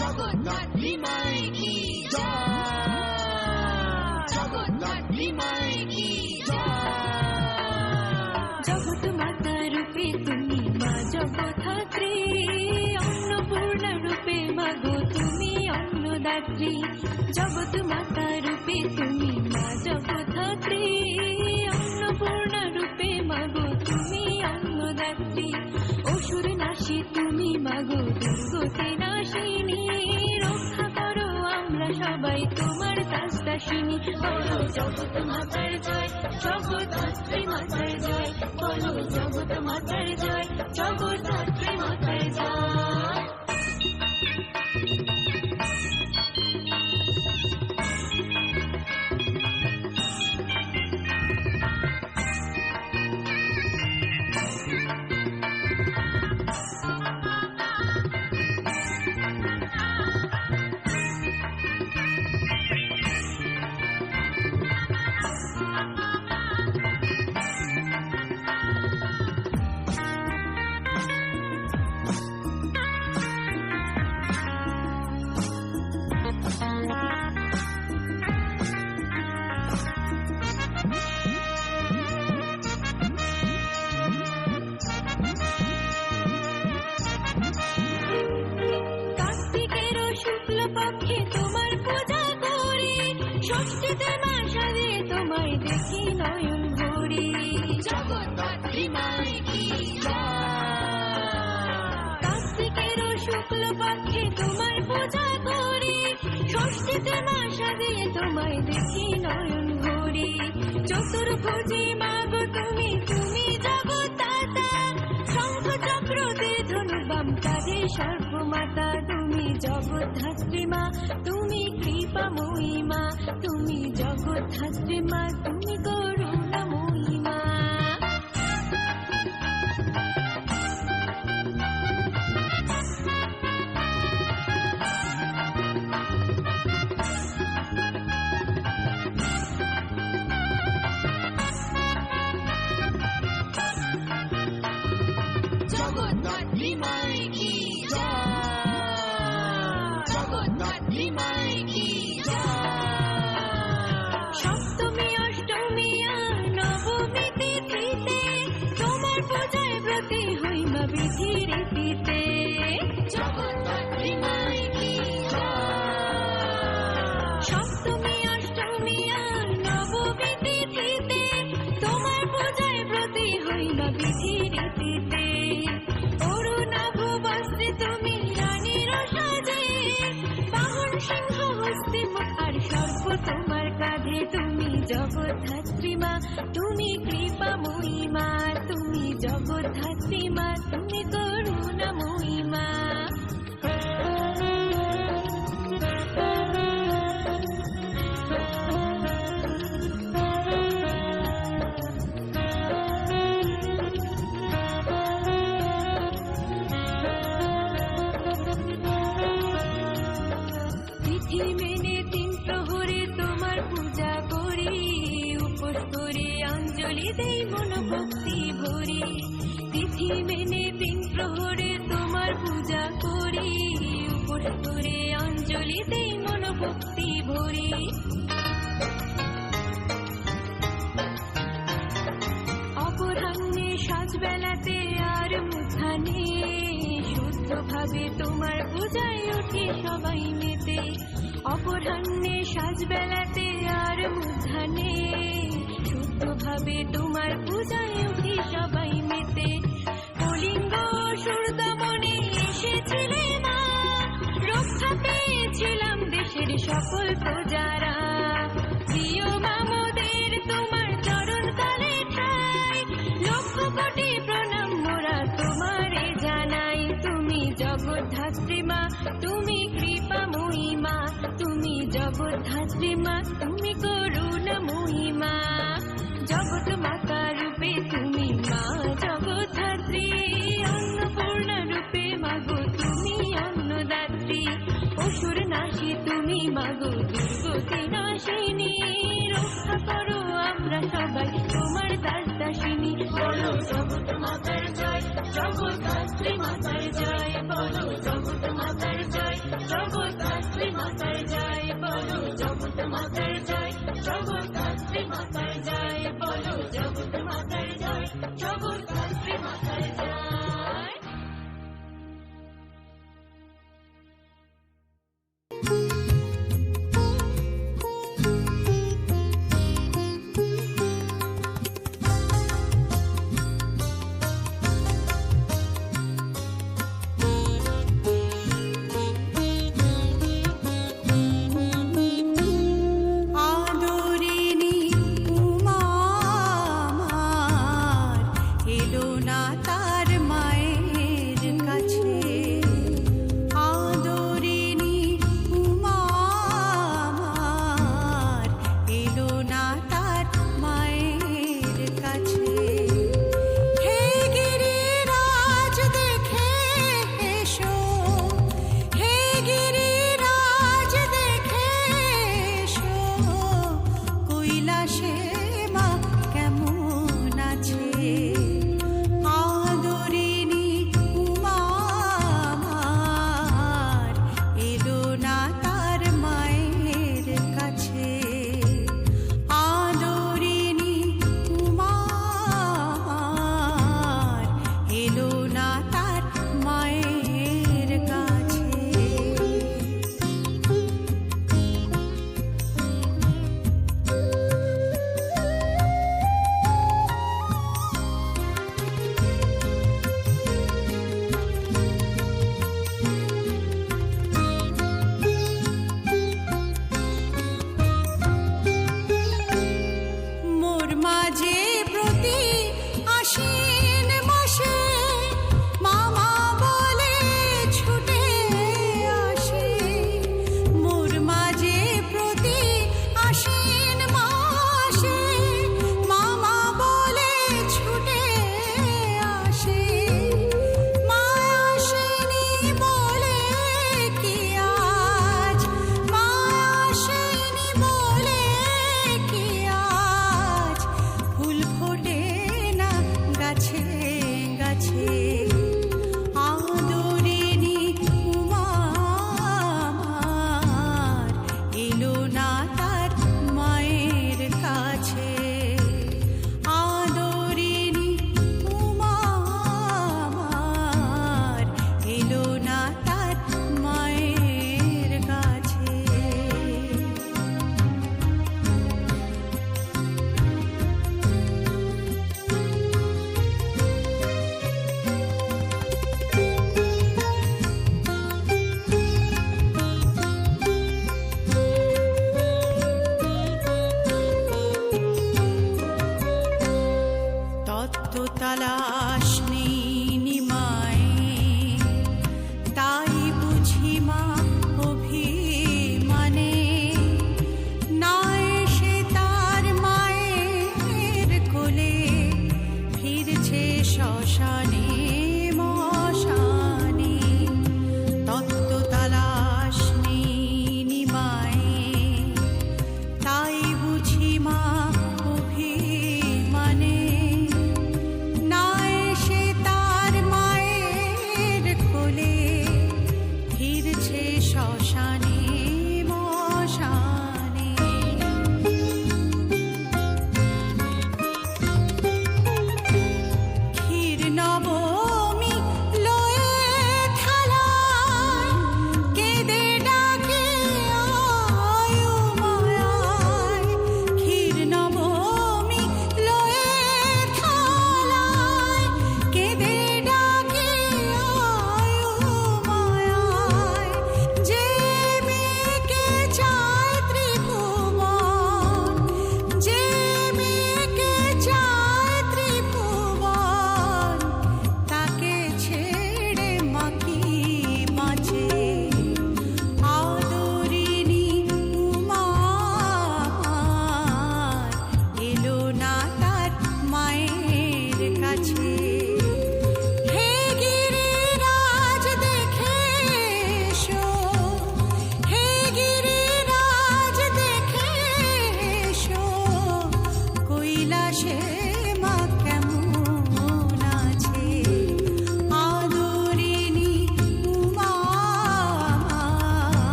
জগদ্ধাত্রী মায়ের কি জয়, জগদ্ধাত্রী মায়ের কি জয়। জগৎ মাতা রূপে তুমি মা জগদ্ধাত্রী, অন্নপূর্ণা রূপে মাগো তুমি অন্নদাত্রী। জগৎ মাতা রূপে তুমি মা জগদ্ধাত্রী, অন্নপূর্ণা রূপে মাগো তুমি অন্নদাত্রী। অসুর নাশী তুমি মাগো দুর্গতি নাশিনী, রক্ষা করো আমরা সবাই তোমার দাসদাসিনী। বলো জগৎ মাতার জয়, জগদ্ধাত্রী মাতার জয়, বলো জগৎ মাতার জয়, জগদ্ধাত্রী মাতার জয়। শুক্লপক্ষে তোমার পূজা করি, ষষ্ঠীতে মা সাজে তোমায় দেখি নয়ন ভরি। জগদ্ধাত্রী মায়ের কি জয়। কার্তিকের শুক্লপক্ষে তোমার পূজা করি, ষষ্ঠীতে মা সাজে তোমায় দেখি নয়ন ভরি। চতুর্ভুজী মাগো তুমি, তুমি জগদ্ধাতা, শঙ্খ চক্র ধনু বাম কাঁধে সর্বমাতা। তুমি জগদ্ধাত্রী মা, তুমি কৃপাময়ী মা, তুমি জগদ্ধাত্রী মা, তুমি করুণাময়ী মা। জগদ্ধাত্রী মায়ের কি জয়, জগদ্ধাত্রী মায়ের কি জয়। সপ্তমী অষ্টমী আর নবমী তিথিতে তোমার পূজায় ব্রতী হই মা বিধি রীতিতে। জগদ্ধাত্রী মায়ের কি জয়। সপ্তমী অষ্টমী আর নবমী তিথিতে তোমার পূজায় ব্রতী হই মা বিধি রীতিতে। অরুণাভ বস্ত্রে তুমি রানীর সাজে, বাহন সিংহ হস্তে মুখ আর সর্প তোমার কাঁধে। তুমি জগদ্ধাত্রী মা, তুমি কৃপাময়ী মা, তুমি জগদ্ধাত্রী মা, তুমি করুণাময়ী মা। তিথি মেনে তিন প্রহরে তোমার পূজা করি, উপোস করে অঞ্জলি দেই মন ভক্তি ভরি। তিথি মেনে তিন প্রহরে তোমার পূজা করি, উপোস করে অঞ্জলি দেই মন ভক্তি ভরি। অপরাহ্নে সাজবেলাতে আর মুথানে, শুদ্ধভাবে তোমার পূজায় উঠে সবাই মেতে। অপরাহ্নে সাজবেলাতে আর মুথানে, শুদ্ধভাবে তোমার পূজায় উঠে সবাই মেতে। কলিঙ্গ অসুর দমনে এসেছিলে মা, রক্ষা পেয়েছিলাম দেশের সকল প্রজারা। প্রিয় মামদের তোমার চরণ তলে ঠাই, লক্ষ কোটি প্রণাম মোরা তোমারে জানাই। তুমি জগদ্ধাত্রী মা, তুমি কৃপাময়ী মা, তুমি জগদ্ধাত্রী মা, তুমি করুণাময়ী মা। জগৎ মাতা রূপে তুমি মা জগদ্ধাত্রী, অন্নপূর্ণা রূপে মাগো তুমি অন্নদাত্রী। অসুর নাশী তুমি মাগো দুর্গতি নাশিনী, রক্ষা করো আমরা সবাই তোমার দাসদাসিনী। বলো জগৎ মাতার জয়, জগদ্ধাত্রী মাতার জয় বলো জগৎ মাতার জয় জগদ্ধাত্রী মাতার জয় বলো জগৎ মাতার জয় জগদ্ধাত্রী মাতার জয় বলো জগৎ মাতার জয় জগদ্ধাত্রী মাতার জয়। আদরিনী উমা আমার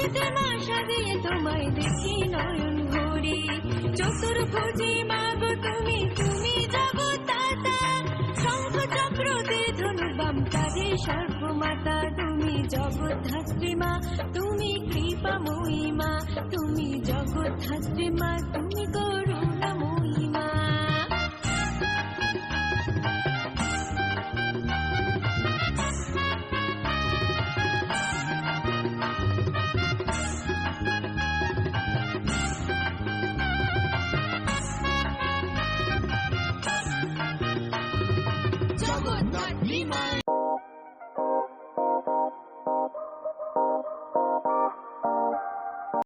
সাজে মা সাজিয়ে তোমায় দেখি নয়ন ভরি চতুর্ভুজী মা গো তুমি তুমি জগৎদাতা শঙ্খ চক্র তীর ধনু বাম কাঁধে সর্বমাতা তুমি জগদ্ধাত্রী মা তুমি কৃপাময়ী মা তুমি জগদ্ধাত্রী মা তুমি করুণাময়ী মা জগদ্ধাত্রী মা